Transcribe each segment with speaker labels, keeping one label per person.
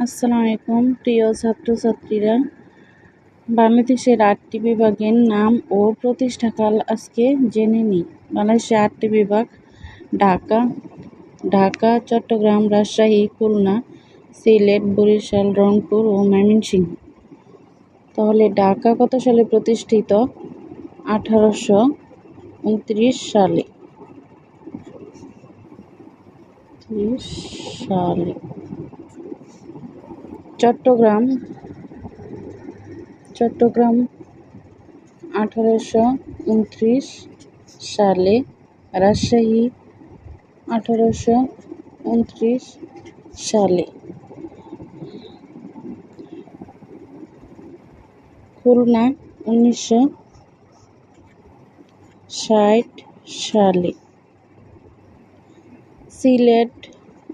Speaker 1: আসসালামু আলাইকুম প্রিয় ছাত্রছাত্রীরা। বাংলাদেশের 8টি বিভাগের নাম ও প্রতিষ্ঠাকাল আজকে জেনে নিই। বাংলাদেশের 8টি বিভাগ: ঢাকা, চট্টগ্রাম, রাজশাহী, খুলনা, সিলেট, বরিশাল, রংপুর ও ময়মনসিংহ। তাহলে ঢাকা কত সালে প্রতিষ্ঠিত? 1829 সালে। চট্টগ্রাম 1829 সালে। রাজশাহী 1829 সালে। খুলনা 1960 সালে। সিলেট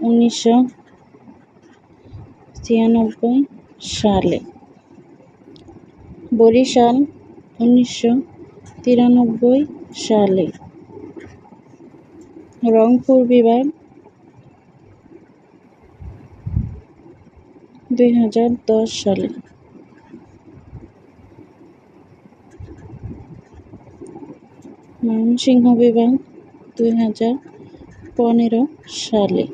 Speaker 1: 1996 সালে। বরিশাল 1993 সালে। রংপুর বিভাগ 2010 সালে। ময়মনসিংহ বিভাগ 2015 সালে।